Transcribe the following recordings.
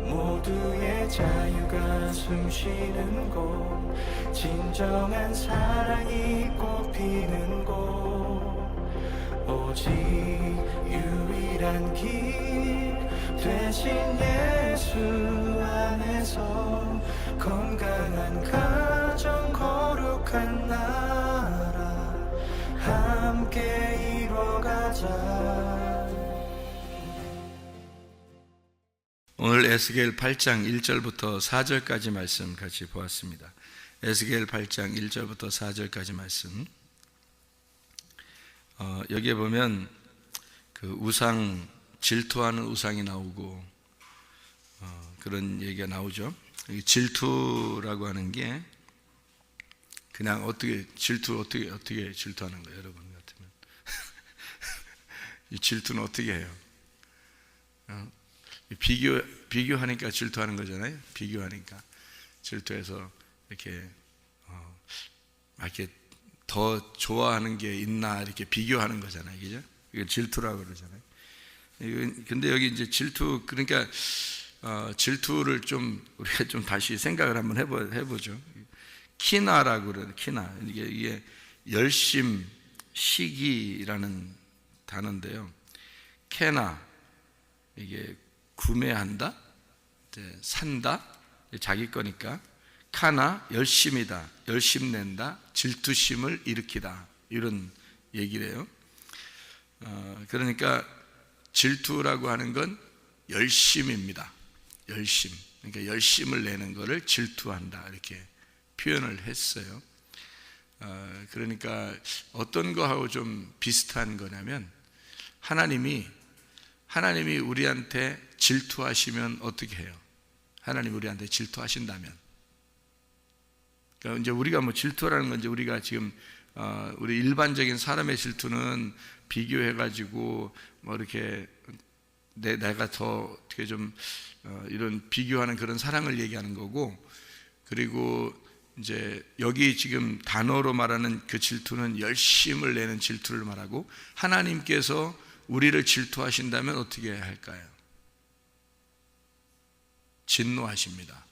모두의 자유가 숨쉬는 곳, 진정한 사랑이 꽃피는 곳, 오직 유일한 길 되신 예수 안에서 건강한 가정, 거룩한 나라 함께 이뤄가자. 오늘 에스겔 8장 1절부터 4절까지 말씀 같이 보았습니다. 에스겔 8장 1절부터 4절까지 말씀. 여기에 보면 그 우상, 질투하는 우상이 나오고 그런 얘기가 나오죠. 질투라고 하는 게 그냥 어떻게 질투하는 거예요, 여러분 같으면? 이 질투는 어떻게 해요? 비교하니까 질투하는 거잖아요. 비교하니까 질투해서 이렇게 더 좋아하는 게 있나 이렇게 비교하는 거잖아요, 그죠? 이거 질투라고 그러잖아요. 근데 여기 이제 질투, 그러니까 질투를 좀 우리가 좀 다시 생각을 한번 해보죠. 키나라고 그래요. 키나, 이게 열심, 시기라는 단어인데요. 케나, 이게 구매한다, 산다, 자기 거니까. 카나, 열심이다, 열심낸다, 질투심을 일으키다, 이런 얘기래요. 그러니까 질투라고 하는 건 열심입니다. 열심, 그러니까 열심을 내는 것을 질투한다, 이렇게 표현을 했어요. 그러니까 어떤 거하고 좀 비슷한 거냐면 하나님이 우리한테 질투하시면 어떻게 해요? 하나님 우리한테 질투하신다면, 그러니까 이제 우리가 뭐 질투라는 건 이제 우리가 지금 우리 일반적인 사람의 질투는 비교해가지고 뭐 이렇게 내가 더 어떻게 좀 이런 비교하는 그런 사랑을 얘기하는 거고, 그리고 이제 여기 지금 단어로 말하는 그 질투는 열심을 내는 질투를 말하고, 하나님께서 우리를 질투하신다면 어떻게 할까요? 진노하십니다.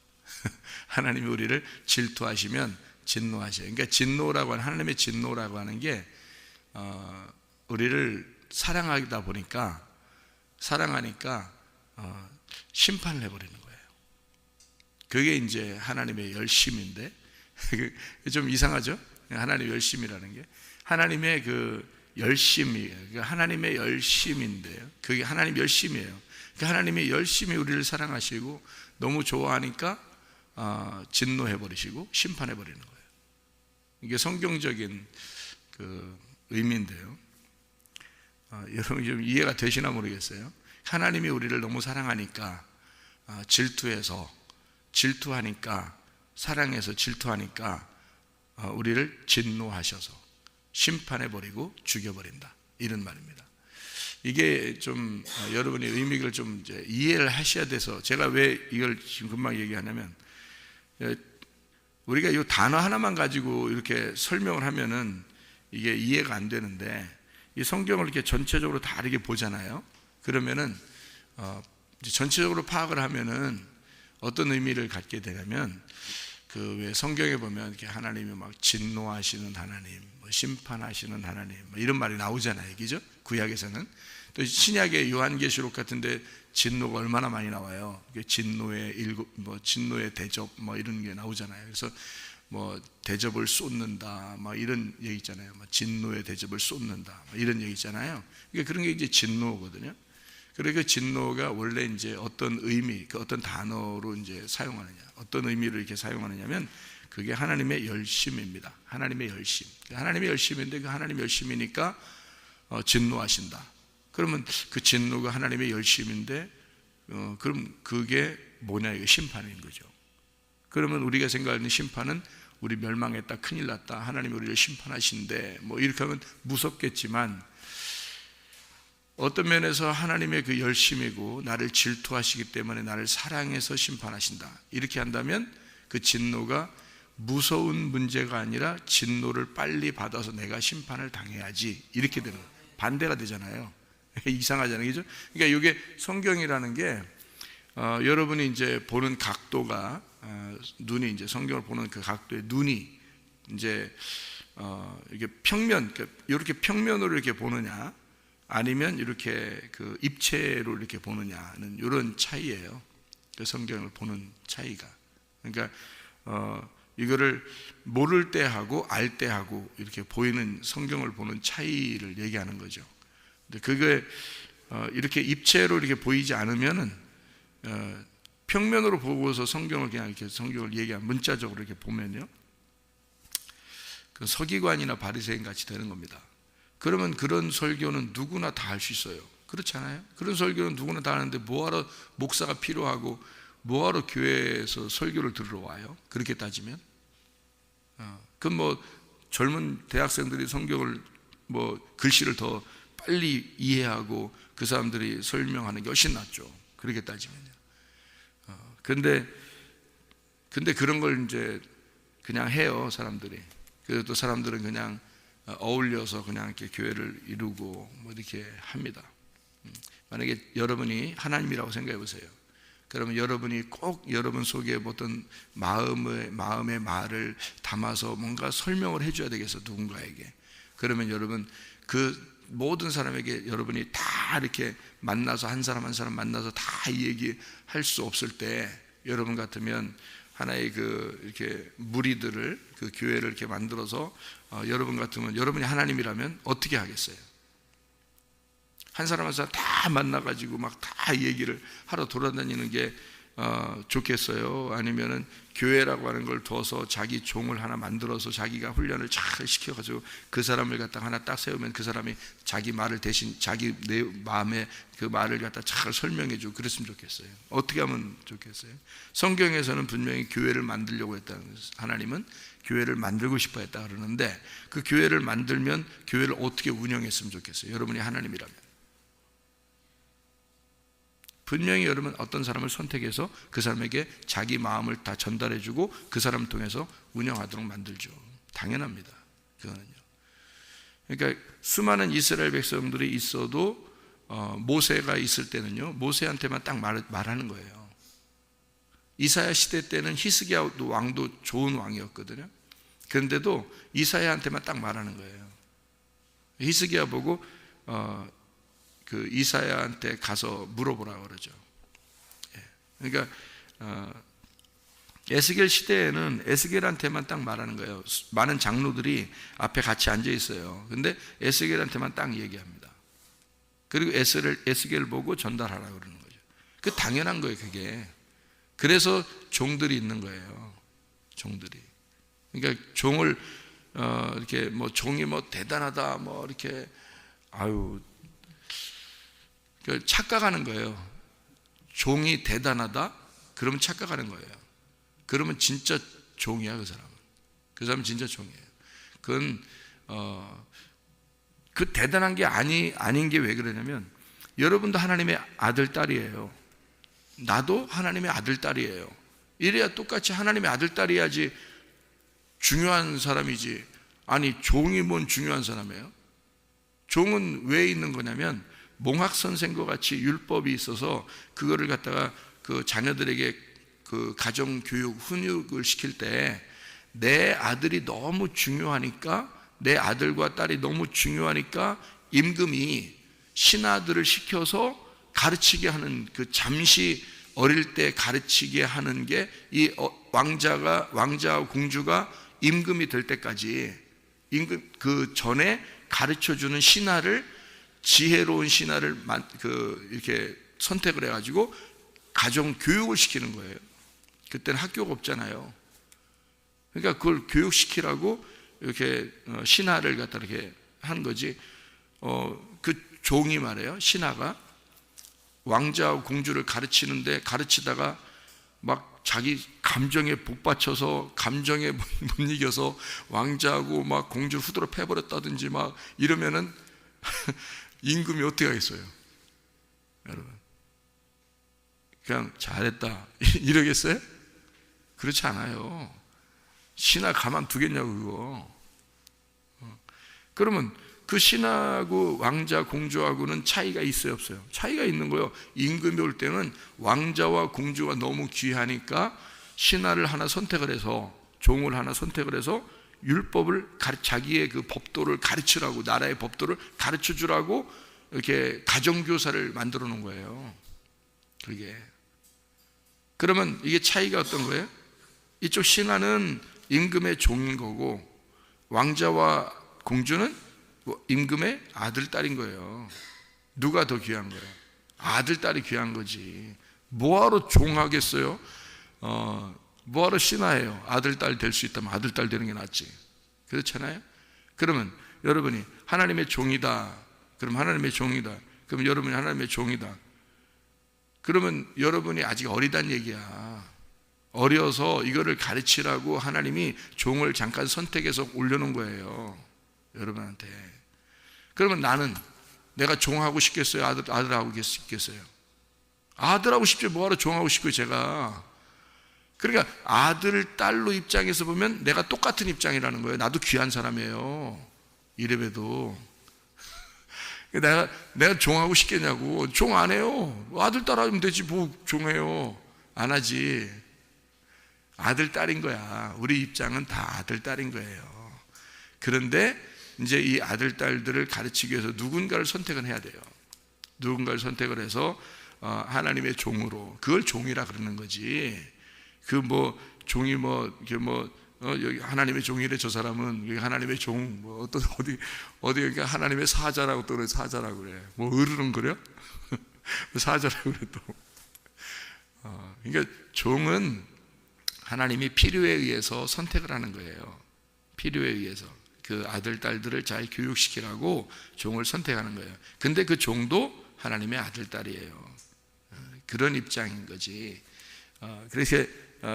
하나님이 우리를 질투하시면 진노하셔요. 그러니까 진노라고 하는, 하나님의 진노라고 하는 게 우리를 사랑하다 보니까, 사랑하니까 심판을 해버리는 거예요. 그게 이제 하나님의 열심인데 좀 이상하죠? 하나님의 열심이라는 게 하나님의 그 열심이에요. 그러니까 하나님의 열심인데요, 그게 하나님 열심이에요. 그러니까 하나님이 열심히 우리를 사랑하시고 너무 좋아하니까 진노해버리시고 심판해버리는 거예요. 이게 성경적인 그 의미인데요. 여러분 좀 이해가 되시나 모르겠어요. 하나님이 우리를 너무 사랑하니까 질투하니까, 사랑해서 질투하니까 우리를 진노하셔서 심판해버리고 죽여버린다, 이런 말입니다. 이게 좀 여러분의 의미를 좀 이제 이해를 하셔야 돼서 제가 왜 이걸 지금 금방 얘기하냐면, 우리가 이 단어 하나만 가지고 이렇게 설명을 하면은 이게 이해가 안 되는데, 이 성경을 이렇게 전체적으로 다 이렇게 보잖아요. 그러면은 전체적으로 파악을 하면은 어떤 의미를 갖게 되냐면, 그 왜 성경에 보면 이렇게 하나님이 막 진노하시는 하나님, 뭐 심판하시는 하나님, 뭐 이런 말이 나오잖아요, 그죠? 구약에서는. 또 신약의 요한계시록 같은데 진노가 얼마나 많이 나와요. 진노의 진노의 대접, 뭐 이런 게 나오잖아요. 그래서 뭐 대접을 쏟는다, 뭐 이런 얘기 있잖아요. 뭐 진노의 대접을 쏟는다, 뭐 이런 얘기 있잖아요. 그러니까 그런 게 이제 진노거든요. 그러니까 진노가 원래 이제 어떤 의미, 그 어떤 단어로 이제 사용하느냐, 어떤 의미로 이렇게 사용하느냐면 그게 하나님의 열심입니다. 하나님의 열심. 하나님의 열심인데 그 하나님의 열심이니까 진노하신다. 그러면 그 진노가 하나님의 열심인데 그럼 그게 뭐냐, 이거 심판인 거죠. 그러면 우리가 생각하는 심판은 우리 멸망했다, 큰일 났다, 하나님이 우리를 심판하신대, 뭐 이렇게 하면 무섭겠지만, 어떤 면에서 하나님의 그 열심이고 나를 질투하시기 때문에 나를 사랑해서 심판하신다, 이렇게 한다면 그 진노가 무서운 문제가 아니라 진노를 빨리 받아서 내가 심판을 당해야지, 이렇게 되는 거예요. 반대가 되잖아요. 이상하잖아요, 그죠? 그러니까 이게 성경이라는 게 여러분이 이제 보는 각도가 눈이 이제 성경을 보는 그 각도의 눈이 이제 이게 평면, 이렇게 평면으로 이렇게 보느냐, 아니면 이렇게 그 입체로 이렇게 보느냐는 이런 차이예요. 그 성경을 보는 차이가. 그러니까 이거를 모를 때 하고 알 때 하고 이렇게 보이는 성경을 보는 차이를 얘기하는 거죠. 근데 그게 이렇게 입체로 이렇게 보이지 않으면은 평면으로 보고서 성경을 그냥 이렇게 성경을 얘기한 문자적으로 이렇게 보면요, 그 서기관이나 바리새인 같이 되는 겁니다. 그러면 그런 설교는 누구나 다 할 수 있어요. 그렇잖아요. 그런 설교는 누구나 다 하는데 뭐하러 목사가 필요하고 뭐하러 교회에서 설교를 들으러 와요? 그렇게 따지면 그럼 뭐 젊은 대학생들이 성경을 뭐 글씨를 더 빨리 이해하고 그 사람들이 설명하는 게 훨씬 낫죠. 그렇게 따지면요. 근데 그런 걸 이제 그냥 해요, 사람들이. 그래서 또 사람들은 그냥 어울려서 그냥 이렇게 교회를 이루고 뭐 이렇게 합니다. 만약에 여러분이 하나님이라고 생각해 보세요. 그러면 여러분이 꼭 여러분 속에 어떤 마음의 말을 담아서 뭔가 설명을 해줘야 되겠어, 누군가에게. 그러면 여러분 그 모든 사람에게 여러분이 다 이렇게 만나서 한 사람 한 사람 만나서 다 이 얘기할 수 없을 때, 여러분 같으면 하나의 그 이렇게 무리들을, 그 교회를 이렇게 만들어서 여러분 같으면, 여러분이 하나님이라면 어떻게 하겠어요? 한 사람 한 사람 다 만나가지고 막 다 얘기를 하러 돌아다니는 게 좋겠어요? 아니면은 교회라고 하는 걸 둬서 자기 종을 하나 만들어서 자기가 훈련을 잘 시켜가지고 그 사람을 갖다 하나 딱 세우면 그 사람이 자기 말을 대신 자기 내 마음의 그 말을 갖다 잘 설명해주고 그랬으면 좋겠어요? 어떻게 하면 좋겠어요? 성경에서는 분명히 교회를 만들려고 했다는 거예요. 하나님은 교회를 만들고 싶어 했다 그러는데, 그 교회를 만들면 교회를 어떻게 운영했으면 좋겠어요? 여러분이 하나님이라면 분명히 여러분 어떤 사람을 선택해서 그 사람에게 자기 마음을 다 전달해주고 그 사람을 통해서 운영하도록 만들죠. 당연합니다, 그거는요. 그러니까 수많은 이스라엘 백성들이 있어도 모세가 있을 때는요, 모세한테만 딱 말하는 거예요. 이사야 시대 때는 히스기야 왕도 좋은 왕이었거든요. 그런데도 이사야한테만 딱 말하는 거예요. 히스기야 보고 그 이사야한테 가서 물어보라 그러죠. 그러니까 에스겔 시대에는 에스겔한테만 딱 말하는 거예요. 많은 장로들이 앞에 같이 앉아 있어요. 근데 에스겔한테만 딱 얘기합니다. 그리고 에스겔 보고 전달하라 그러는 거죠. 그 당연한 거예요, 그게. 그래서 종들이 있는 거예요. 종들이. 그러니까 종을 이렇게 뭐 종이 뭐 대단하다 뭐 이렇게 착각하는 거예요. 종이 대단하다? 그러면 착각하는 거예요. 그러면 진짜 종이야, 그 사람은. 그 사람은 진짜 종이에요. 그건 그 대단한 게 아닌 게 왜 그러냐면, 여러분도 하나님의 아들, 딸이에요. 나도 하나님의 아들, 딸이에요. 이래야 똑같이 하나님의 아들, 딸이야지 중요한 사람이지. 아니, 종이 뭔 중요한 사람이에요? 종은 왜 있는 거냐면, 몽학 선생과 같이 율법이 있어서 그거를 갖다가 그 자녀들에게 그 가정 교육, 훈육을 시킬 때 내 아들이 너무 중요하니까, 내 아들과 딸이 너무 중요하니까 임금이 신하들을 시켜서 가르치게 하는, 그 잠시 어릴 때 가르치게 하는 게 이 왕자와 공주가 임금이 될 때까지, 임금 그 전에 가르쳐 주는 신하를, 지혜로운 신하를 이렇게 선택을 해가지고 가정 교육을 시키는 거예요. 그때는 학교가 없잖아요. 그러니까 그걸 교육시키라고 이렇게 신하를 갖다 이렇게 한 거지. 그 종이 말이에요, 신하가 왕자와 공주를 가르치다가 막 자기 감정에 복받쳐서 감정에 못 이겨서 왕자하고 막 공주를 후드로 패버렸다든지 막 이러면은 임금이 어떻게 하겠어요? 여러분, 그냥 잘했다 이러겠어요? 그렇지 않아요. 신하 가만 두겠냐고 그거. 그러면 그 신하고 왕자 공주하고는 차이가 있어요, 없어요? 차이가 있는 거예요. 임금이 올 때는 왕자와 공주가 너무 귀하니까 신하를 하나 선택을 해서, 종을 하나 선택을 해서 율법을 자기의 그 법도를 가르치라고, 나라의 법도를 가르쳐 주라고 이렇게 가정교사를 만들어 놓은 거예요. 그게. 그러면 이게 차이가 어떤 거예요? 이쪽 신하는 임금의 종인 거고, 왕자와 공주는 임금의 아들, 딸인 거예요. 누가 더 귀한 거예요? 아들, 딸이 귀한 거지. 뭐하러 종하겠어요? 뭐하러 신하예요? 아들, 딸 될 수 있다면 아들, 딸 되는 게 낫지. 그렇잖아요? 그러면 여러분이 하나님의 종이다. 그럼 하나님의 종이다. 그럼 여러분이 하나님의 종이다. 그러면 여러분이 아직 어리단 얘기야. 어려서 이거를 가르치라고 하나님이 종을 잠깐 선택해서 올려놓은 거예요, 여러분한테. 그러면 나는 내가 종하고 싶겠어요? 아들하고 싶겠어요? 아들하고 싶지 뭐하러 종하고 싶고요, 제가. 그러니까 아들, 딸로 입장에서 보면 내가 똑같은 입장이라는 거예요. 나도 귀한 사람이에요, 이래봬도. 내가 종하고 싶겠냐고. 종 안 해요. 아들, 딸 하면 되지 뭐 종해요. 안 하지. 아들, 딸인 거야. 우리 입장은 다 아들, 딸인 거예요. 그런데 이제 이 아들, 딸들을 가르치기 위해서 누군가를 선택을 해야 돼요. 누군가를 선택을 해서 하나님의 종으로, 그걸 종이라 그러는 거지. 그 뭐 종이 여기 하나님의 종이래, 저 사람은. 여기 하나님의 종, 뭐 어떤 어디 여기 하나님의 사자라고 또 그래, 사자라고 그래. 뭐 으르렁거려? 사자라고 그래 또. 그러니까 종은 하나님이 필요에 의해서 선택을 하는 거예요. 필요에 의해서 그 아들, 딸들을 잘 교육시키라고 종을 선택하는 거예요. 근데 그 종도 하나님의 아들, 딸이에요. 그런 입장인 거지. 그래서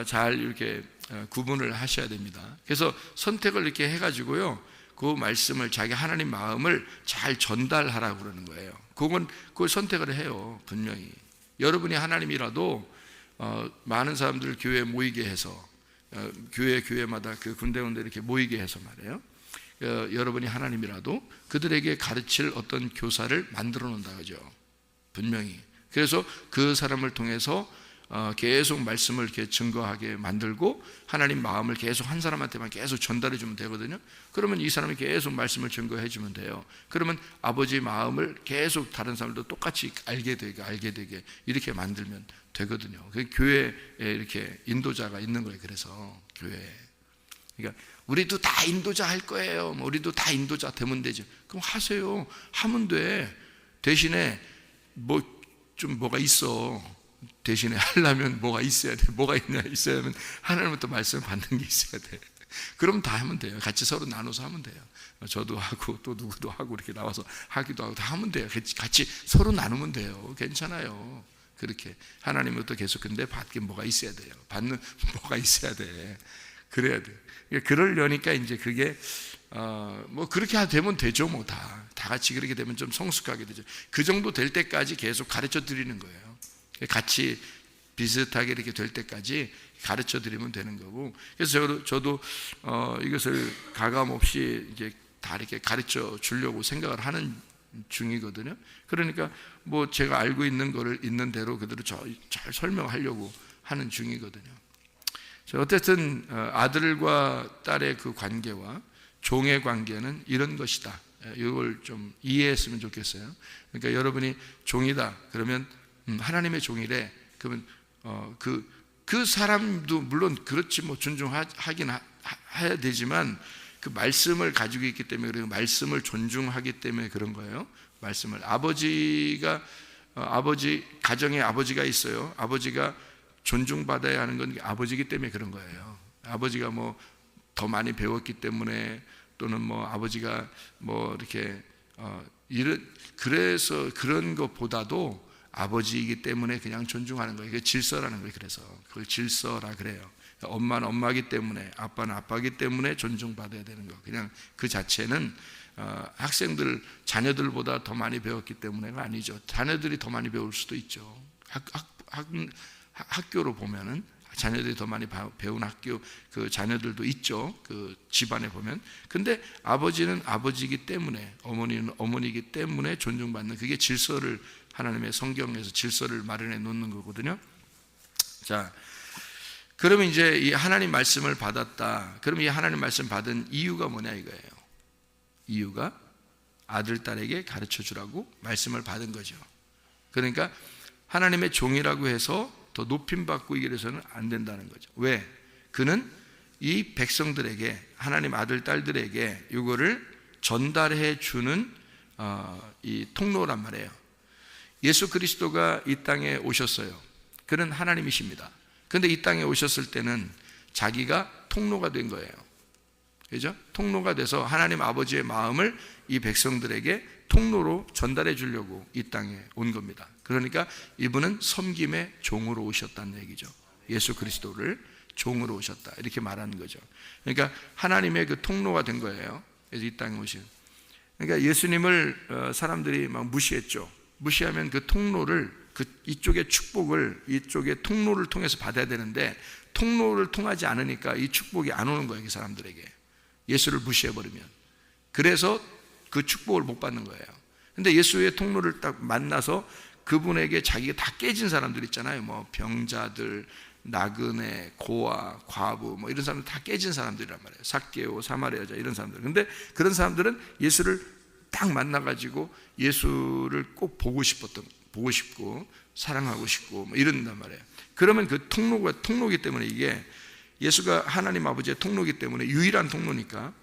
잘 이렇게 구분을 하셔야 됩니다. 그래서 선택을 이렇게 해가지고요, 그 말씀을, 자기 하나님 마음을 잘 전달하라고 그러는 거예요. 그걸 선택을 해요, 분명히. 여러분이 하나님이라도 많은 사람들 교회에 모이게 해서, 교회마다 그 군데군데 이렇게 모이게 해서 말이에요, 여러분이 하나님이라도 그들에게 가르칠 어떤 교사를 만들어 놓는다, 그죠? 분명히. 그래서 그 사람을 통해서 계속 말씀을 이렇게 증거하게 만들고 하나님 마음을 계속 한 사람한테만 계속 전달해 주면 되거든요. 그러면 이 사람이 계속 말씀을 증거해 주면 돼요. 그러면 아버지의 마음을 계속 다른 사람도 똑같이 알게 되게 이렇게 만들면 되거든요. 교회에 이렇게 인도자가 있는 거예요. 그래서 교회에. 그러니까 우리도 다 인도자 할 거예요. 우리도 다 인도자 되면 되죠. 그럼 하세요. 하면 돼. 대신에 뭐가 있어. 대신에 하려면 뭐가 있어야 돼. 뭐가 있어야면 하나님부터 말씀을 받는 게 있어야 돼. 그럼 다 하면 돼요. 같이 서로 나눠서 하면 돼요. 저도 하고 또 누구도 하고 이렇게 나와서 하기도 하고 다 하면 돼요. 같이 서로 나누면 돼요. 괜찮아요. 그렇게 하나님부터 계속. 근데 받긴 뭐가 있어야 돼요. 받는 뭐가 있어야 돼. 그래야 돼. 그러려니까 이제 그게 뭐 그렇게 되면 되죠. 뭐 다 같이 그렇게 되면 좀 성숙하게 되죠. 그 정도 될 때까지 계속 가르쳐 드리는 거예요. 같이 비슷하게 이렇게 될 때까지 가르쳐 드리면 되는 거고. 그래서 저도 이것을 가감 없이 이제 다 이렇게 가르쳐 주려고 생각을 하는 중이거든요. 그러니까 뭐 제가 알고 있는 거를 있는 대로 그대로 잘 설명하려고 하는 중이거든요. 어쨌든 아들과 딸의 그 관계와 종의 관계는 이런 것이다. 이걸 좀 이해했으면 좋겠어요. 그러니까 여러분이 종이다 그러면 하나님의 종이래. 그러면 그 사람도 물론 그렇지, 뭐 존중하긴 해야 되지만 그 말씀을 가지고 있기 때문에, 그리고 말씀을 존중하기 때문에 그런 거예요. 말씀을 가정에 아버지가 있어요. 아버지가 존중받아야 하는 건 아버지이기 때문에 그런 거예요. 아버지가 뭐 더 많이 배웠기 때문에, 또는 뭐 아버지가 뭐 이렇게 그래서 그런 것보다도 아버지이기 때문에 그냥 존중하는 거예요. 그게 질서라는 거예요. 그래서 그걸 질서라 그래요. 엄마는 엄마이기 때문에, 아빠는 아빠이기 때문에 존중받아야 되는 거. 그냥 그 자체는 자녀들보다 더 많이 배웠기 때문에가 아니죠. 자녀들이 더 많이 배울 수도 있죠. 학교로 보면은 자녀들이 더 많이 배운 학교 그 자녀들도 있죠. 그 집안에 보면. 근데 아버지는 아버지이기 때문에, 어머니는 어머니이기 때문에 존중받는, 그게 질서를, 하나님의 성경에서 질서를 마련해 놓는 거거든요. 자, 그러면 이제 이 하나님 말씀을 받았다. 그럼 이 하나님 말씀 받은 이유가 뭐냐 이거예요. 이유가 아들, 딸에게 가르쳐 주라고 말씀을 받은 거죠. 그러니까 하나님의 종이라고 해서 더 높임받고 이래서는 안 된다는 거죠. 왜? 그는 이 백성들에게, 하나님 아들, 딸들에게 이거를 전달해 주는 이 통로란 말이에요. 예수 그리스도가 이 땅에 오셨어요. 그는 하나님이십니다. 그런데 이 땅에 오셨을 때는 자기가 통로가 된 거예요. 그죠? 통로가 돼서 하나님 아버지의 마음을 이 백성들에게 통로로 전달해 주려고 이 땅에 온 겁니다. 그러니까 이분은 섬김의 종으로 오셨다는 얘기죠. 예수 그리스도를 종으로 오셨다, 이렇게 말하는 거죠. 그러니까 하나님의 그 통로가 된 거예요. 그래서 이 땅에 오신. 그러니까 예수님을 사람들이 막 무시했죠. 무시하면 그 통로를, 그 이쪽의 축복을 이쪽의 통로를 통해서 받아야 되는데 통로를 통하지 않으니까 이 축복이 안 오는 거예요, 이 사람들에게. 예수를 무시해버리면. 그래서 그 축복을 못 받는 거예요. 근데 예수의 통로를 딱 만나서 그분에게 자기가 다 깨진 사람들 있잖아요. 뭐 병자들, 나그네, 고아, 과부, 뭐 이런 사람들 다 깨진 사람들이란 말이에요. 삭개오, 사마리아 여자, 이런 사람들. 근데 그런 사람들은 예수를 딱 만나가지고 예수를 꼭 보고 싶고 사랑하고 싶고 뭐 이런단 말이에요. 그러면 그 통로가 통로기 때문에, 이게 예수가 하나님 아버지의 통로기 때문에 유일한 통로니까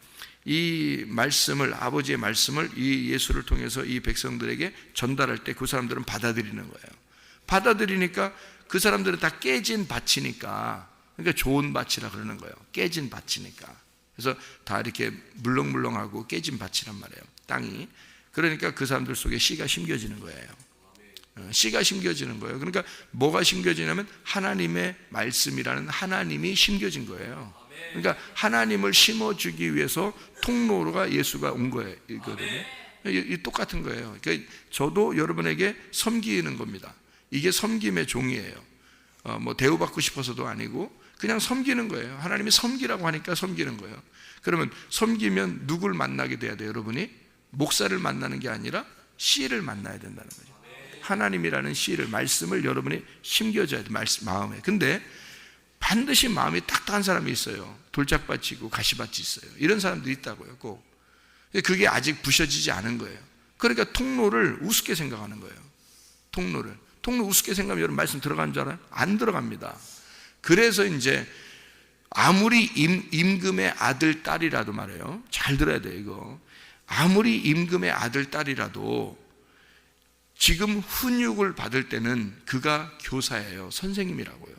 이 말씀을, 아버지의 말씀을 이 예수를 통해서 이 백성들에게 전달할 때 그 사람들은 받아들이는 거예요. 받아들이니까 그 사람들은 다 깨진 밭이니까, 그러니까 좋은 밭이라 그러는 거예요. 깨진 밭이니까. 그래서 다 이렇게 물렁물렁하고 깨진 밭이란 말이에요, 땅이. 그러니까 그 사람들 속에 씨가 심겨지는 거예요. 씨가 심겨지는 거예요. 그러니까 뭐가 심겨지냐면 하나님의 말씀이라는 하나님이 심겨진 거예요. 그러니까 하나님을 심어주기 위해서 통로가 예수가 온 거예요. 이 똑같은 거예요. 그러니까 저도 여러분에게 섬기는 겁니다. 이게 섬김의 종이에요. 뭐 대우받고 싶어서도 아니고 그냥 섬기는 거예요. 하나님이 섬기라고 하니까 섬기는 거예요. 그러면 섬기면 누굴 만나게 돼야 돼요, 여러분이? 목사를 만나는 게 아니라 씨를 만나야 된다는 거죠. 하나님이라는 씨를, 말씀을 여러분이 심겨줘야 돼요, 마음에. 근데 반드시 마음이 딱딱한 사람이 있어요. 돌짝밭이고 가시밭이 있어요. 이런 사람들이 있다고요, 꼭. 그게 아직 부셔지지 않은 거예요. 그러니까 통로를 우습게 생각하는 거예요. 통로 우습게 생각하면 여러분 말씀 들어가는 줄 알아요? 안 들어갑니다. 그래서 이제 아무리 임금의 아들, 딸이라도 말이에요. 잘 들어야 돼요, 이거. 아무리 임금의 아들, 딸이라도 지금 훈육을 받을 때는 그가 교사예요, 선생님이라고요.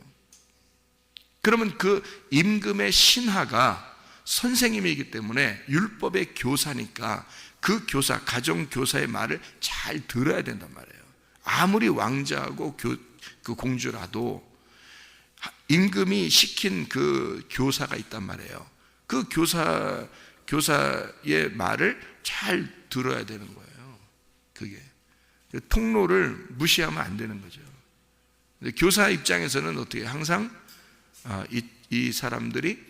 그러면 그 임금의 신하가 선생님이기 때문에 율법의 교사니까 그 교사, 가정교사의 말을 잘 들어야 된단 말이에요. 아무리 왕자하고 그 공주라도 임금이 시킨 그 교사가 있단 말이에요. 그 교사의 말을 잘 들어야 되는 거예요. 그게 통로를 무시하면 안 되는 거죠. 교사 입장에서는 어떻게, 항상 이 사람들이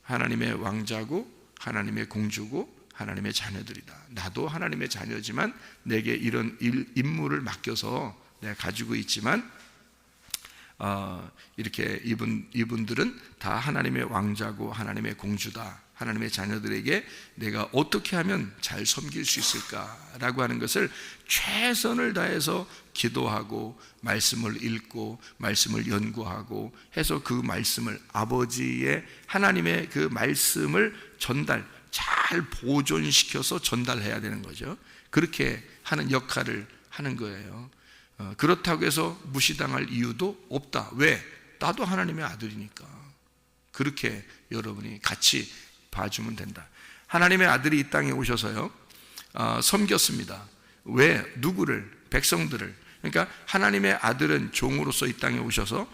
하나님의 왕자고 하나님의 공주고 하나님의 자녀들이다. 나도 하나님의 자녀지만 내게 이런 임무를 맡겨서 내가 가지고 있지만 이렇게 이분들은 다 하나님의 왕자고 하나님의 공주다. 하나님의 자녀들에게 내가 어떻게 하면 잘 섬길 수 있을까라고 하는 것을 최선을 다해서 기도하고 말씀을 읽고 말씀을 연구하고 해서 그 말씀을, 아버지의 하나님의 그 말씀을 잘 보존시켜서 전달해야 되는 거죠. 그렇게 하는 역할을 하는 거예요. 그렇다고 해서 무시당할 이유도 없다. 왜? 나도 하나님의 아들이니까. 그렇게 여러분이 같이 봐주면 된다. 하나님의 아들이 이 땅에 오셔서요, 섬겼습니다. 왜? 누구를? 백성들을. 그러니까 하나님의 아들은 종으로서 이 땅에 오셔서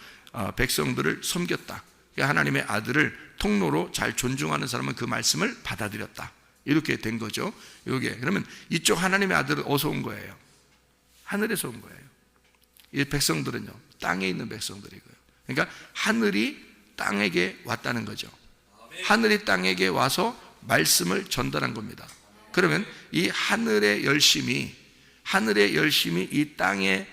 백성들을 섬겼다. 그러니까 하나님의 아들을 통로로 잘 존중하는 사람은 그 말씀을 받아들였다. 이렇게 된 거죠. 이게 그러면 이쪽 하나님의 아들은 어디서 온 거예요? 하늘에서 온 거예요. 이 백성들은요, 땅에 있는 백성들이고요. 그러니까 하늘이 땅에게 왔다는 거죠. 하늘이 땅에게 와서 말씀을 전달한 겁니다. 그러면 이 하늘의 열심이 이 땅에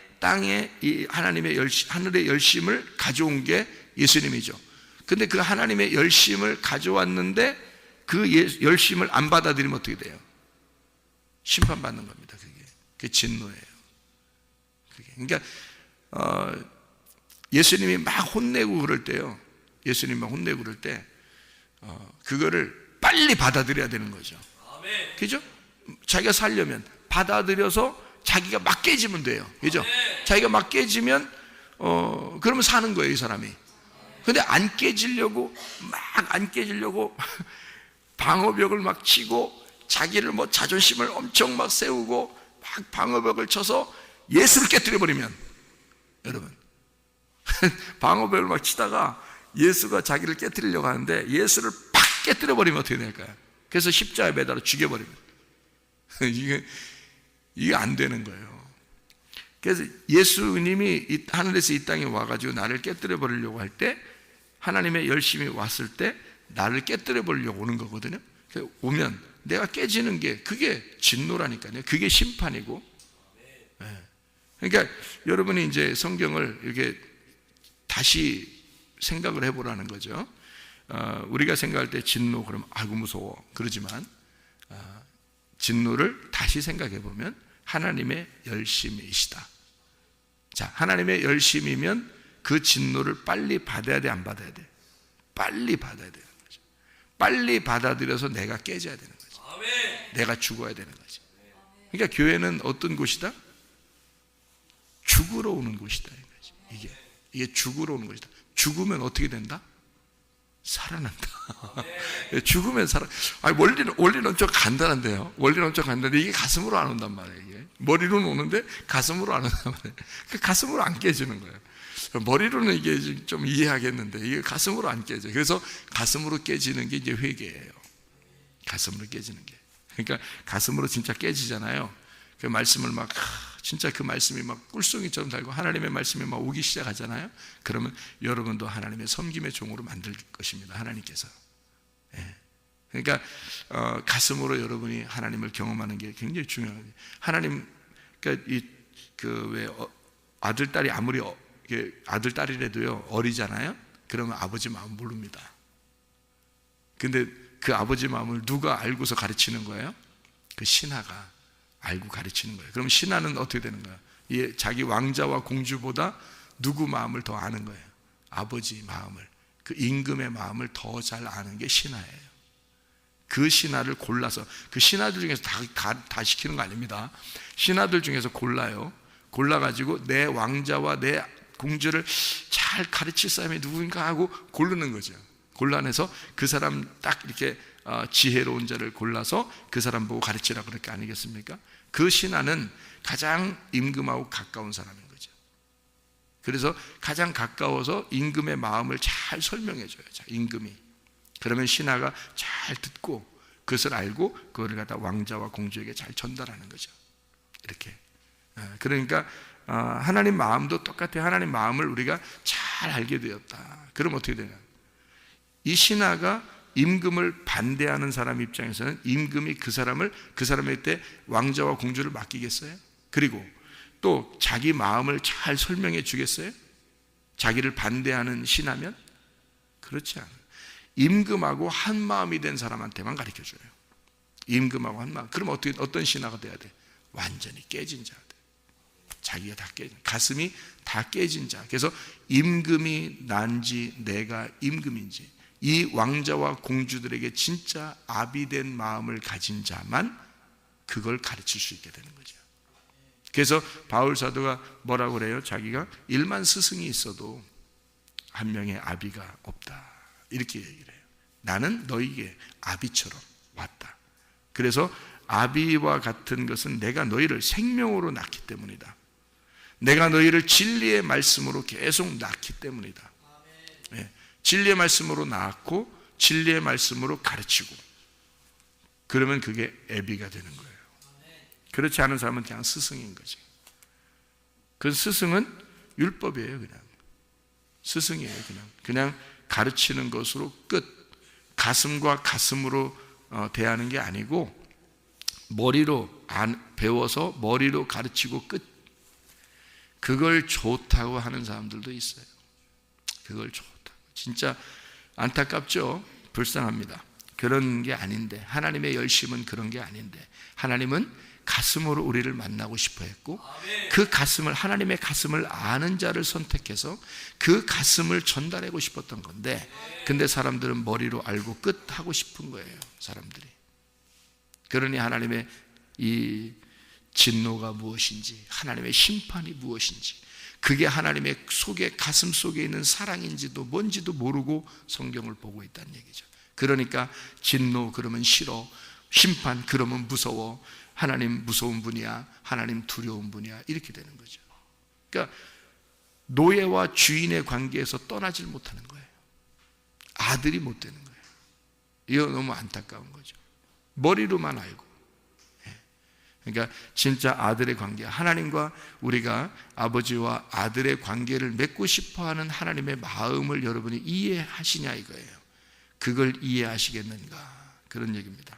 이 하늘의 열심을 가져온 게 예수님이죠. 근데 그 하나님의 열심을 가져왔는데 그 열심을 안 받아들이면 어떻게 돼요? 심판받는 겁니다. 그게 진노예요. 그러니까 예수님이 막 혼내고 그럴 때요. 예수님이 막 혼내고 그럴 때 그거를 빨리 받아들여야 되는 거죠. 그죠? 자기가 살려면 받아들여서 자기가 막 깨지면 돼요. 그죠? 자기가 막 깨지면 그러면 사는 거예요, 이 사람이. 근데 안 깨지려고 방어벽을 막 치고 자기를 뭐 자존심을 엄청 막 세우고 막 방어벽을 쳐서 예수를 깨뜨려 버리면, 여러분 방어벽을 막 치다가 예수가 자기를 깨뜨리려고 하는데 예수를 팍 깨뜨려 버리면 어떻게 될까요? 그래서 십자가에 매달아 죽여버리면 이게 안 되는 거예요. 그래서 예수님이 하늘에서 이 땅에 와가지고 나를 깨뜨려 버리려고 할 때, 하나님의 열심이 왔을 때 나를 깨뜨려 버리려고 오는 거거든요. 그래서 오면 내가 깨지는 게 그게 진노라니까요. 그게 심판이고. 그러니까 여러분이 이제 성경을 이렇게 다시 생각을 해보라는 거죠. 우리가 생각할 때 진노 그러면 아이고 무서워 그러지만, 진노를 다시 생각해 보면 하나님의 열심이시다. 자, 하나님의 열심이면 그 진노를 빨리 받아야 돼, 안 받아야 돼? 빨리 받아야 되는 거죠. 빨리 받아들여서 내가 깨져야 되는 거죠. 내가 죽어야 되는 거죠. 그러니까 교회는 어떤 곳이다? 죽으러 오는 곳이다. 이게 죽으러 오는 것이다. 죽으면 어떻게 된다? 살아난다. 죽으면 원리는 엄청 간단한데요. 원리는 엄청 간단한데 이게 가슴으로 안 온단 말이에요. 이게. 머리로는 오는데 가슴으로 안 온단 말이에요. 가슴으로 안 깨지는 거예요. 머리로는 이게 좀 이해하겠는데 이게 가슴으로 안 깨져요. 그래서 가슴으로 깨지는 게 이제 회개예요. 가슴으로 깨지는 게. 그러니까 가슴으로 진짜 깨지잖아요. 그 말씀을 막 진짜 그 말씀이 막 꿀송이처럼 달고 하나님의 말씀이 막 오기 시작하잖아요. 그러면 여러분도 하나님의 섬김의 종으로 만들 것입니다. 하나님께서. 그러니까 가슴으로 여러분이 하나님을 경험하는 게 굉장히 중요해요. 하나님, 그러니까 왜 아들 딸이 아무리 아들 딸이라도요 어리잖아요. 그러면 아버지 마음 모릅니다. 근데 그 아버지 마음을 누가 알고서 가르치는 거예요? 그 신하가 알고 가르치는 거예요. 그럼 신하는 어떻게 되는 거예요? 자기 왕자와 공주보다 누구 마음을 더 아는 거예요? 아버지 마음을, 그 임금의 마음을 더 잘 아는 게 신하예요. 그 신하를 골라서, 그 신하들 중에서 다 시키는 거 아닙니다. 신하들 중에서 골라가지고 내 왕자와 내 공주를 잘 가르칠 사람이 누구인가 하고 고르는 거죠. 골라내서 그 사람 딱 이렇게 지혜로운 자를 골라서 그 사람 보고 가르치라 그럴 게 아니겠습니까? 그 신하는 가장 임금하고 가까운 사람인 거죠. 그래서 가장 가까워서 임금의 마음을 잘 설명해 줘요. 임금이. 그러면 신하가 잘 듣고 그것을 알고 그거를 갖다 왕자와 공주에게 잘 전달하는 거죠. 이렇게. 그러니까 하나님 마음도 똑같아요. 하나님 마음을 우리가 잘 알게 되었다. 그럼 어떻게 되냐? 이 신하가 임금을 반대하는 사람 입장에서는 임금이 그 사람한테 왕자와 공주를 맡기겠어요? 그리고 또 자기 마음을 잘 설명해 주겠어요? 자기를 반대하는 신하면? 그렇지 않아요. 임금하고 한 마음이 된 사람한테만 가르쳐 줘요. 임금하고 한 마음. 그럼 어떤 신하가 돼야 돼? 완전히 깨진 자가 돼. 자기가 다 깨진, 가슴이 다 깨진 자. 그래서 임금이 난지 내가 임금인지, 이 왕자와 공주들에게 진짜 아비된 마음을 가진 자만 그걸 가르칠 수 있게 되는 거죠. 그래서 바울 사도가 뭐라고 그래요? 자기가 1만 스승이 있어도 한 명의 아비가 없다, 이렇게 얘기를 해요. 나는 너희에게 아비처럼 왔다. 그래서 아비와 같은 것은 내가 너희를 생명으로 낳기 때문이다. 내가 너희를 진리의 말씀으로 계속 낳기 때문이다. 진리의 말씀으로 낳았고 진리의 말씀으로 가르치고, 그러면 그게 애비가 되는 거예요. 그렇지 않은 사람은 그냥 스승인 거지. 그 스승은 율법이에요. 그냥 스승이에요. 그냥 가르치는 것으로 끝, 가슴과 가슴으로 대하는 게 아니고 머리로 배워서 머리로 가르치고 끝, 그걸 좋다고 하는 사람들도 있어요. 그걸 좋다고. 진짜 안타깝죠? 불쌍합니다. 그런 게 아닌데, 하나님의 열심은 그런 게 아닌데, 하나님은 가슴으로 우리를 만나고 싶어 했고, 그 가슴을, 하나님의 가슴을 아는 자를 선택해서 그 가슴을 전달하고 싶었던 건데, 근데 사람들은 머리로 알고 끝 하고 싶은 거예요. 사람들이. 그러니 하나님의 이 진노가 무엇인지, 하나님의 심판이 무엇인지, 그게 하나님의 속에, 가슴 속에 있는 사랑인지도 뭔지도 모르고 성경을 보고 있다는 얘기죠. 그러니까 진노 그러면 싫어, 심판 그러면 무서워, 하나님 무서운 분이야, 하나님 두려운 분이야, 이렇게 되는 거죠. 그러니까 노예와 주인의 관계에서 떠나질 못하는 거예요. 아들이 못 되는 거예요. 이거 너무 안타까운 거죠. 머리로만 알고. 그러니까 진짜 아들의 관계, 하나님과 우리가 아버지와 아들의 관계를 맺고 싶어하는 하나님의 마음을 여러분이 이해하시냐 이거예요. 그걸 이해하시겠는가, 그런 얘기입니다.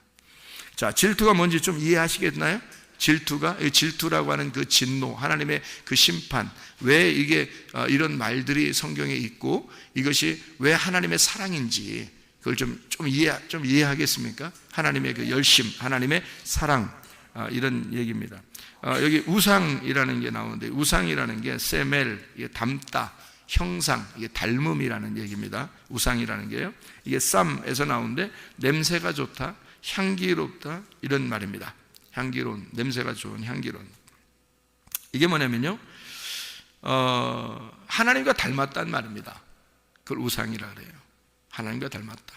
자, 질투가 뭔지 좀 이해하시겠나요? 질투라고 하는 그 진노, 하나님의 그 심판, 왜 이게 이런 말들이 성경에 있고 이것이 왜 하나님의 사랑인지 그걸 좀 이해하겠습니까? 하나님의 그 열심, 하나님의 사랑, 이런 얘기입니다. 여기 우상이라는 게 나오는데, 우상이라는 게 세멜, 이게 닮다, 형상, 이게 닮음이라는 얘기입니다. 우상이라는 게요. 이게 쌈에서 나오는데 냄새가 좋다, 향기롭다, 이런 말입니다. 향기로운, 냄새가 좋은, 향기로운. 이게 뭐냐면요, 하나님과 닮았다는 말입니다. 그걸 우상이라 그래요. 하나님과 닮았다,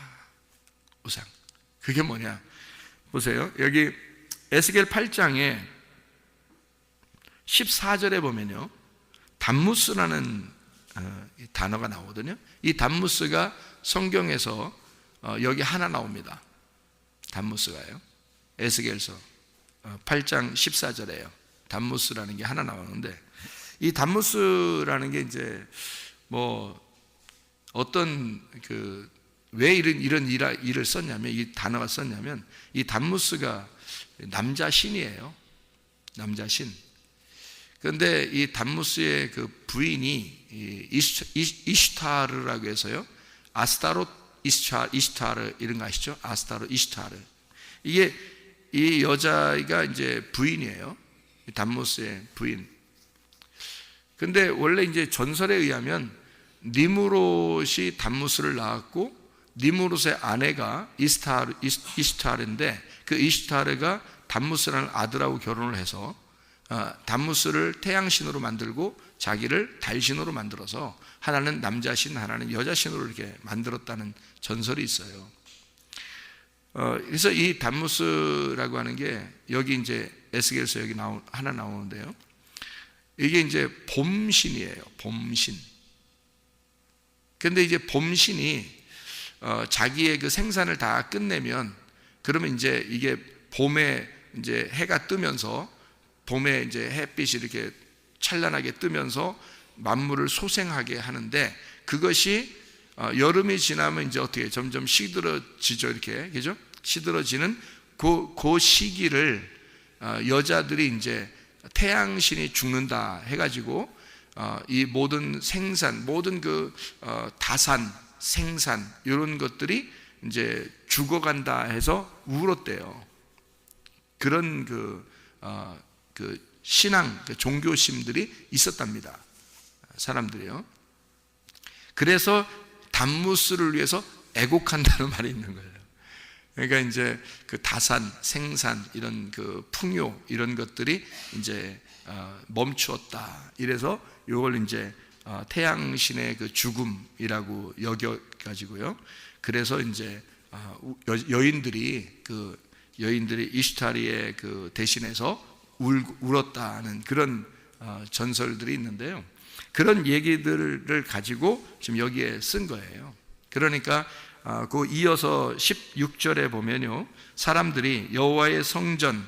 우상. 그게 뭐냐? 보세요. 여기 에스겔 8장에 14절에 보면요, 담무스라는 단어가 나오거든요. 이 담무스가 성경에서 여기 하나 나옵니다. 담무스가요. 에스겔서 8장 14절에요. 담무스라는 게 하나 나오는데, 이 담무스라는 게 이제 뭐 어떤 왜 이런 일을 썼냐면, 이 단어가 썼냐면, 이 담무스가 남자 신이에요. 남자 신. 그런데 이 담무스의 그 부인이 이슈타르라고 해서요, 아스타롯 이슈타르 이런 거 아시죠? 아스타롯 이슈타르. 이게 이 여자가 이제 부인이에요. 담무스의 부인. 근데 원래 이제 전설에 의하면 니무롯이 담무스를 낳았고, 니무롯의 아내가 이슈타르인데, 그 이슈타르가 담무스라는 아들하고 결혼을 해서 담무스를 태양신으로 만들고 자기를 달신으로 만들어서 하나는 남자신, 하나는 여자신으로 이렇게 만들었다는 전설이 있어요. 그래서 이 담무스라고 하는 게 여기 이제 에스겔서 여기 하나 나오는데요, 이게 이제 봄신이에요. 봄신. 근데 이제 봄신이 자기의 그 생산을 다 끝내면, 그러면 이제 이게 봄에 이제 해가 뜨면서, 봄에 이제 햇빛이 이렇게 찬란하게 뜨면서 만물을 소생하게 하는데, 그것이 여름이 지나면 이제 어떻게 점점 시들어지죠. 이렇게, 그죠? 시들어지는 그 시기를 여자들이 이제 태양신이 죽는다 해가지고 이 모든 생산, 모든 그 다산, 생산, 이런 것들이 이제 죽어간다 해서 울었대요. 그런 그 신앙, 그 종교심들이 있었답니다. 사람들이요. 그래서 담무스를 위해서 애곡한다는 말이 있는 거예요. 그러니까 이제 그 다산, 생산, 이런 그 풍요, 이런 것들이 이제 멈추었다. 이래서 이걸 이제 태양신의 그 죽음이라고 여겨가지고요. 그래서 이제 여인들이 이슈타르의 그 대신해서 울었다는 그런 전설들이 있는데요. 그런 얘기들을 가지고 지금 여기에 쓴 거예요. 그러니까 그 이어서 16절에 보면요, 사람들이 여호와의 성전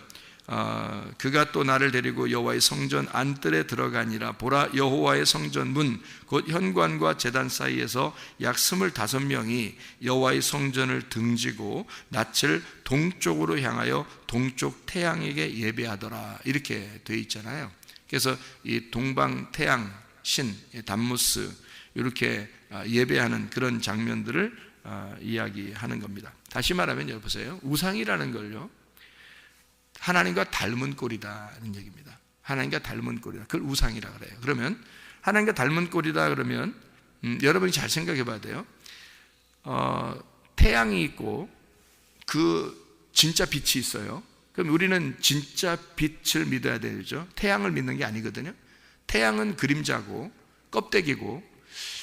그가 또 나를 데리고 여호와의 성전 안뜰에 들어가니라. 보라, 여호와의 성전 문 곧 현관과 제단 사이에서 약 25명이 여호와의 성전을 등지고 낯을 동쪽으로 향하여 동쪽 태양에게 예배하더라. 이렇게 되어 있잖아요. 그래서 이 동방 태양 신 담무스 이렇게 예배하는 그런 장면들을 이야기하는 겁니다. 다시 말하면 여러분 보세요. 우상이라는 걸요, 하나님과 닮은 꼴이다는 얘기입니다. 하나님과 닮은 꼴이다. 그걸 우상이라 그래요. 그러면 하나님과 닮은 꼴이다 그러면 여러분이 잘 생각해 봐야 돼요. 태양이 있고 그 진짜 빛이 있어요. 그럼 우리는 진짜 빛을 믿어야 되죠. 태양을 믿는 게 아니거든요. 태양은 그림자고 껍데기고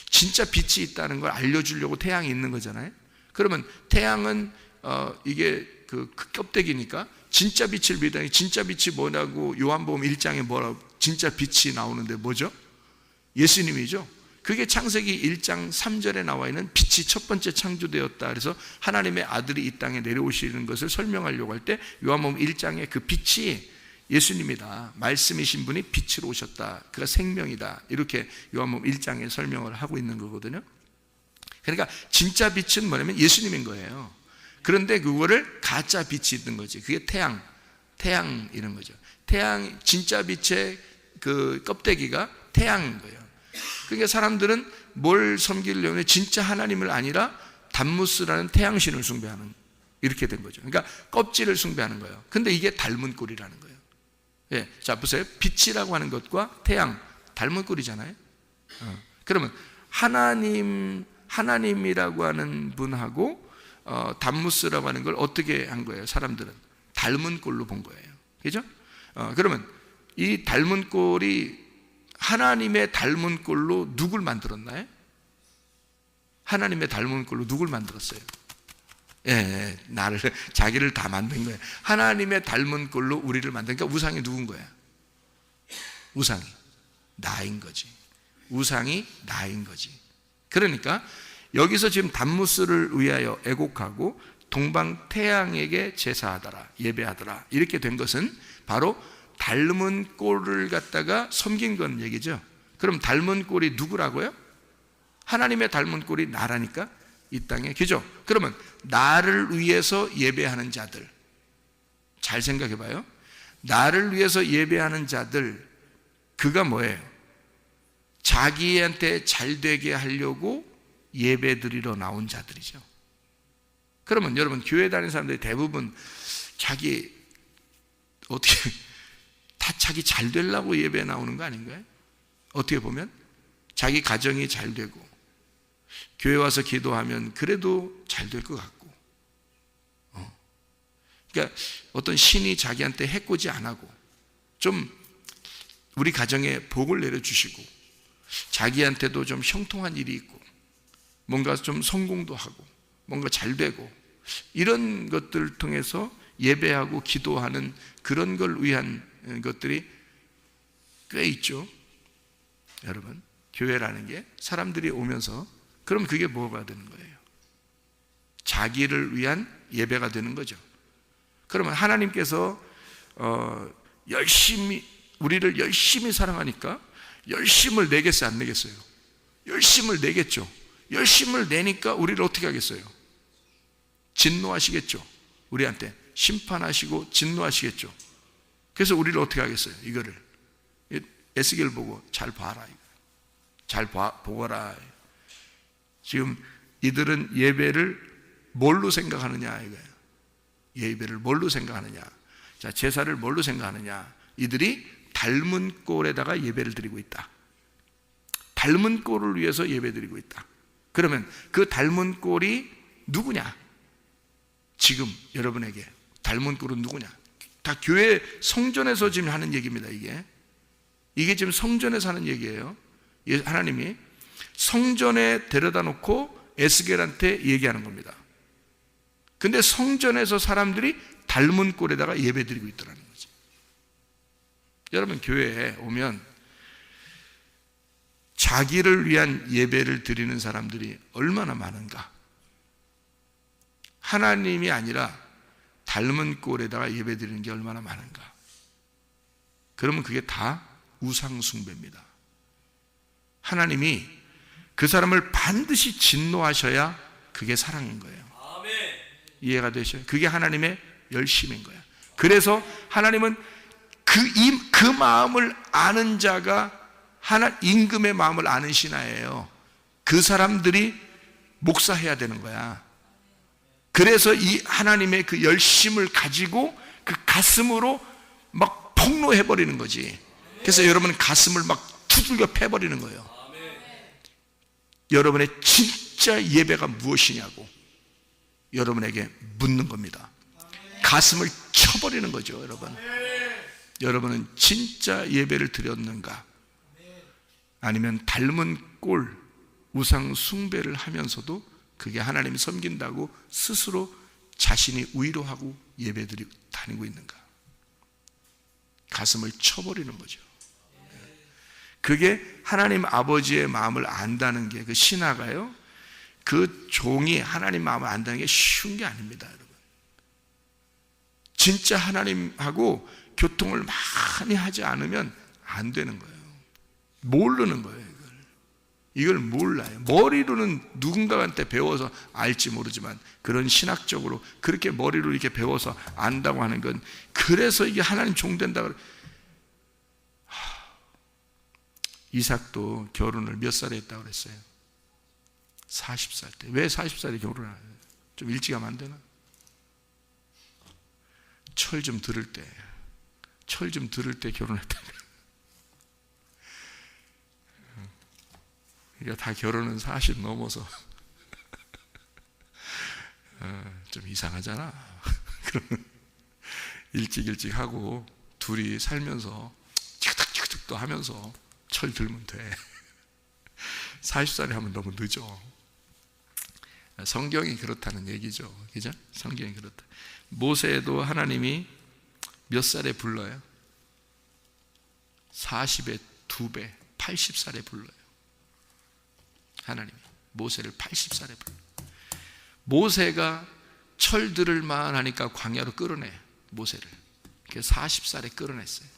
진짜 빛이 있다는 걸 알려주려고 태양이 있는 거잖아요. 그러면 태양은 이게 그 껍데기니까 진짜 빛을 믿어야, 진짜 빛이 뭐냐고 요한복음 1장에 뭐라고 진짜 빛이 나오는데 뭐죠? 예수님이죠. 그게 창세기 1장 3절에 나와 있는 빛이 첫 번째 창조되었다. 그래서 하나님의 아들이 이 땅에 내려오시는 것을 설명하려고 할 때 요한복음 1장에 그 빛이 예수님이다. 말씀이신 분이 빛으로 오셨다. 그가 생명이다. 이렇게 요한복음 1장에 설명을 하고 있는 거거든요. 그러니까 진짜 빛은 뭐냐면 예수님인 거예요. 그런데 그거를 가짜 빛이 있는 거지. 그게 태양 이런 거죠. 태양, 진짜 빛의 그 껍데기가 태양인 거예요. 그러니까 사람들은 뭘 섬기려면 진짜 하나님을 아니라 담무스라는 태양신을 숭배하는, 이렇게 된 거죠. 그러니까 껍질을 숭배하는 거예요. 근데 이게 닮은 꼴이라는 거예요. 예, 자 보세요. 빛이라고 하는 것과 태양 닮은 꼴이잖아요. 그러면 하나님이라고 하는 분하고 담무스라고 하는 걸 어떻게 한 거예요? 사람들은 닮은 꼴로 본 거예요. 그죠? 그러면 이 닮은 꼴이 하나님의 닮은 꼴로 누굴 만들었나요? 하나님의 닮은 꼴로 누굴 만들었어요? 예, 자기를 다 만든 거예요. 하나님의 닮은 꼴로 우리를 만드니까 우상이 누군 거야? 우상이 나인 거지. 우상이 나인 거지. 그러니까 여기서 지금 담무스를 위하여 애곡하고 동방 태양에게 제사하더라, 예배하더라 이렇게 된 것은 바로 닮은 꼴을 갖다가 섬긴 건 얘기죠. 그럼 닮은 꼴이 누구라고요? 하나님의 닮은 꼴이 나라니까 이 땅에. 그죠? 그러면 나를 위해서 예배하는 자들, 잘 생각해 봐요. 나를 위해서 예배하는 자들, 그가 뭐예요? 자기한테 잘 되게 하려고 예배 드리러 나온 자들이죠. 그러면 여러분 교회 다니는 사람들이 대부분 자기 어떻게 다 자기 잘 되려고 예배 나오는 거 아닌가요? 어떻게 보면 자기 가정이 잘 되고 교회 와서 기도하면 그래도 잘 될 것 같고, 그러니까 어떤 신이 자기한테 해코지 안 하고 좀 우리 가정에 복을 내려주시고 자기한테도 좀 형통한 일이 있고 뭔가 좀 성공도 하고 뭔가 잘 되고 이런 것들을 통해서 예배하고 기도하는 그런 걸 위한 것들이 꽤 있죠. 여러분 교회라는 게 사람들이 오면서 그럼 그게 뭐가 되는 거예요? 자기를 위한 예배가 되는 거죠. 그러면 하나님께서 우리를 열심히 사랑하니까 열심을 내겠어요, 안 내겠어요? 열심을 내겠죠. 열심을 내니까 우리를 어떻게 하겠어요? 진노하시겠죠. 우리한테 심판하시고 진노하시겠죠. 그래서 우리를 어떻게 하겠어요? 이거를 에스겔 보고 잘 봐라, 잘 보거라. 지금 이들은 예배를 뭘로 생각하느냐 이거예요. 예배를 뭘로 생각하느냐? 자, 제사를 뭘로 생각하느냐? 이들이 닮은 꼴에다가 예배를 드리고 있다. 닮은 꼴을 위해서 예배 드리고 있다. 그러면 그 닮은 꼴이 누구냐? 지금 여러분에게 닮은 꼴은 누구냐? 다 교회 성전에서 지금 하는 얘기입니다. 이게 지금 성전에서 하는 얘기예요. 하나님이 성전에 데려다 놓고 에스겔한테 얘기하는 겁니다. 근데 성전에서 사람들이 닮은 꼴에다가 예배 드리고 있더라는 거죠. 여러분 교회에 오면 자기를 위한 예배를 드리는 사람들이 얼마나 많은가? 하나님이 아니라 닮은 꼴에다가 예배 드리는 게 얼마나 많은가? 그러면 그게 다 우상숭배입니다. 하나님이 그 사람을 반드시 진노하셔야 그게 사랑인 거예요. 이해가 되셔요? 그게 하나님의 열심인 거예요. 그래서 하나님은 그 마음을 아는 자가 임금의 마음을 아는 신하예요. 그 사람들이 목사해야 되는 거야. 그래서 이 하나님의 그 열심을 가지고 그 가슴으로 막 폭로해버리는 거지. 그래서 여러분 가슴을 막 두들겨 패버리는 거예요. 여러분의 진짜 예배가 무엇이냐고 여러분에게 묻는 겁니다. 가슴을 쳐버리는 거죠. 여러분은 진짜 예배를 드렸는가? 아니면 닮은 꼴 우상 숭배를 하면서도 그게 하나님이 섬긴다고 스스로 자신이 위로하고 예배드리고 다니고 있는가? 가슴을 쳐버리는 거죠. 그게 하나님 아버지의 마음을 안다는 게, 그 신하가요, 그 종이 하나님 마음을 안다는 게 쉬운 게 아닙니다, 여러분. 진짜 하나님하고 교통을 많이 하지 않으면 안 되는 거예요. 모르는 거예요, 이걸 몰라요. 머리로는 누군가한테 배워서 알지 모르지만, 그런 신학적으로 그렇게 머리로 이렇게 배워서 안다고 하는 건, 그래서 이게 하나님 종 된다. 이삭도 결혼을 몇 살에 했다고 그랬어요? 40살 때. 왜 40살에 결혼을 해요? 좀 일찍 하면 안 되나? 철 좀 들을 때 결혼했다. 그러니까 다 결혼은 40 넘어서 좀 이상하잖아. 그러면 일찍 하고 둘이 살면서 치크닥치크닥도 하면서 철 들면 돼. 40살에 하면 너무 늦어. 성경이 그렇다는 얘기죠. 그죠? 성경이 그렇다. 모세도 하나님이 몇 살에 불러요? 40의 2배, 80살에 불러요. 하나님이 모세를 80살에 불러요. 모세가 철 들을 만하니까 광야로 끌어내, 모세를. 그래서 40살에 끌어냈어요.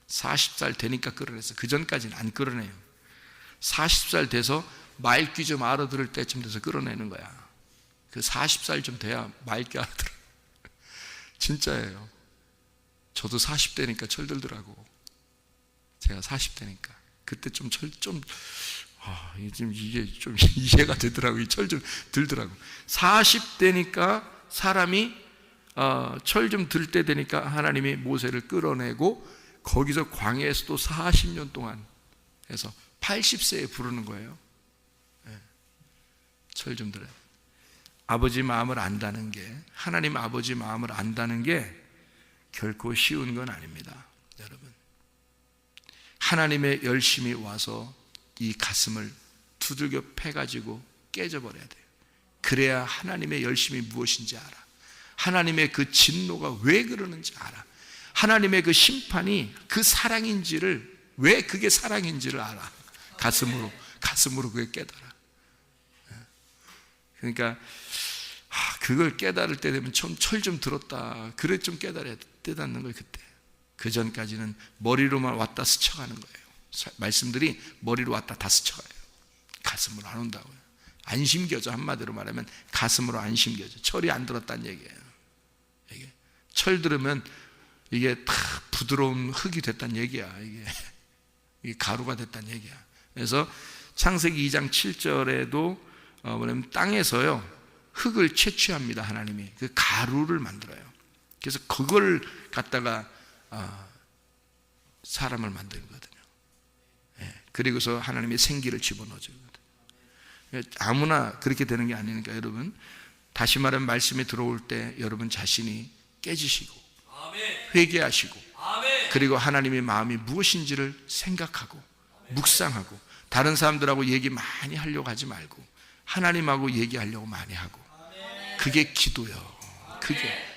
40살 되니까 끌어냈어요. 그 전까지는 안 끌어내요. 40살 돼서 맑기 좀 알아들을 때쯤 돼서 끌어내는 거야. 그 40살 좀 돼야 맑게 알아들어요. 진짜예요. 저도 40대니까 철 들더라고. 제가 40대니까 그때 좀 이게 좀 이해가 되더라고요. 철 좀 들더라고. 40대니까 사람이 철 좀 들 때 되니까 하나님이 모세를 끌어내고, 거기서 광야에서 또 40년 동안 해서 80세에 부르는 거예요. 철 좀 들어요. 아버지 마음을 안다는 게, 하나님 아버지 마음을 안다는 게 결코 쉬운 건 아닙니다, 여러분. 하나님의 열심이 와서 이 가슴을 두들겨 패가지고 깨져버려야 돼요. 그래야 하나님의 열심이 무엇인지 알아. 하나님의 그 진노가 왜 그러는지 알아. 하나님의 그 심판이 그 사랑인지를, 왜 그게 사랑인지를 알아. 가슴으로 그게 깨달아. 그러니까 그걸 깨달을 때 되면 철 좀 들었다, 그래 좀 깨닫는 거예요. 그때. 그 전까지는 머리로만 왔다 스쳐가는 거예요. 말씀들이 머리로 왔다 다 스쳐가요. 가슴으로 안 온다고요. 안 심겨져. 한마디로 말하면 가슴으로 안 심겨져. 철이 안 들었다는 얘기예요. 이게 철 들으면 이게 다 부드러운 흙이 됐다는 얘기야. 이게 가루가 됐다는 얘기야. 그래서 창세기 2장 7절에도 뭐냐면 땅에서요 흙을 채취합니다. 하나님이 그 가루를 만들어요. 그래서 그걸 갖다가 사람을 만드는 거거든요. 그리고서 하나님이 생기를 집어넣어주거든요. 아무나 그렇게 되는 게 아니니까 여러분, 다시 말하면 말씀이 들어올 때 여러분 자신이 깨지시고 회개하시고, 그리고 하나님의 마음이 무엇인지를 생각하고 묵상하고, 다른 사람들하고 얘기 많이 하려고 하지 말고 하나님하고 얘기하려고 많이 하고, 그게 기도요. 그게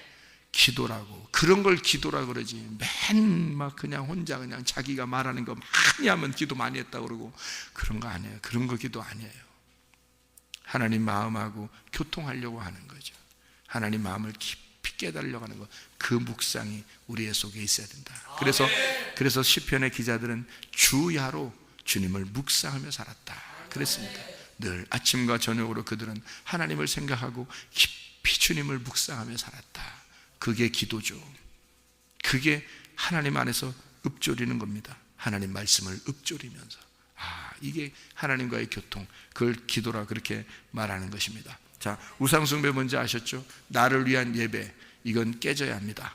기도라고. 그런 걸 기도라고 그러지. 맨 막 그냥 혼자 그냥 자기가 말하는 거 많이 하면 기도 많이 했다고 그러고, 그런 거 아니에요. 그런 거 기도 아니에요. 하나님 마음하고 교통하려고 하는 거죠. 하나님 마음을 깊이 깨달으려고 하는 것, 그 묵상이 우리의 속에 있어야 된다. 그래서 시편의 기자들은 주야로 주님을 묵상하며 살았다 그랬습니다. 늘 아침과 저녁으로 그들은 하나님을 생각하고 깊이 주님을 묵상하며 살았다. 그게 기도죠. 그게 하나님 안에서 읊조리는 겁니다. 하나님 말씀을 읊조리면서, 이게 하나님과의 교통, 그걸 기도라 그렇게 말하는 것입니다. 자, 우상숭배 뭔지 아셨죠? 나를 위한 예배, 이건 깨져야 합니다.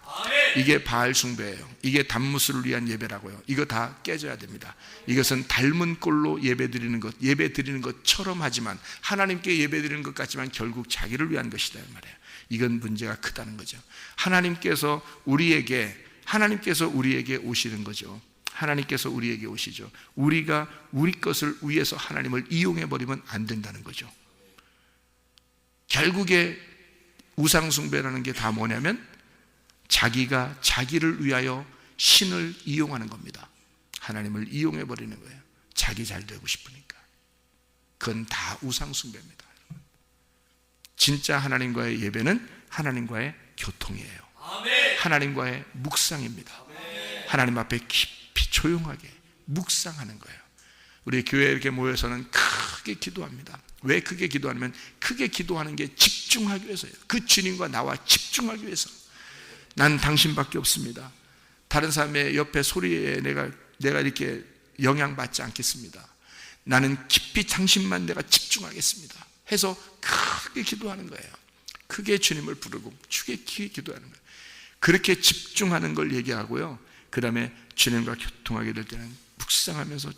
이게 바알 숭배예요. 이게 단무스를 위한 예배라고요. 이거 다 깨져야 됩니다. 이것은 닮은 꼴로 예배 드리는 것처럼 하지만, 하나님께 예배 드리는 것 같지만 결국 자기를 위한 것이다 말이에요. 이건 문제가 크다는 거죠. 하나님께서 우리에게 오시는 거죠. 하나님께서 우리에게 오시죠. 우리가 우리 것을 위해서 하나님을 이용해 버리면 안 된다는 거죠. 결국에 우상숭배라는 게 다 뭐냐면 자기가 자기를 위하여 신을 이용하는 겁니다. 하나님을 이용해 버리는 거예요. 자기 잘 되고 싶으니까. 그건 다 우상숭배입니다. 진짜 하나님과의 예배는 하나님과의 교통이에요. 하나님과의 묵상입니다. 하나님 앞에 깊이 조용하게 묵상하는 거예요. 우리 교회에 이렇게 모여서는 크게 기도합니다. 왜 크게 기도하냐면, 크게 기도하는 게 집중하기 위해서예요. 그 주님과 나와 집중하기 위해서. 난 당신밖에 없습니다. 다른 사람의 옆에 소리에 내가 이렇게 영향받지 않겠습니다. 나는 깊이 당신만 내가 집중하겠습니다 해서 크게 기도하는 거예요. 크게 주님을 부르고 크게 기도하는 거예요. 그렇게 집중하는 걸 얘기하고요, 그 다음에 주님과 교통하게 될 때는 묵상하면서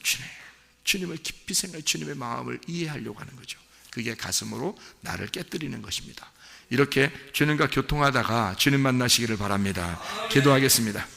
주님을 깊이 생각해 주님의 마음을 이해하려고 하는 거죠. 그게 가슴으로 나를 깨뜨리는 것입니다. 이렇게 주님과 교통하다가 주님 만나시기를 바랍니다. 기도하겠습니다.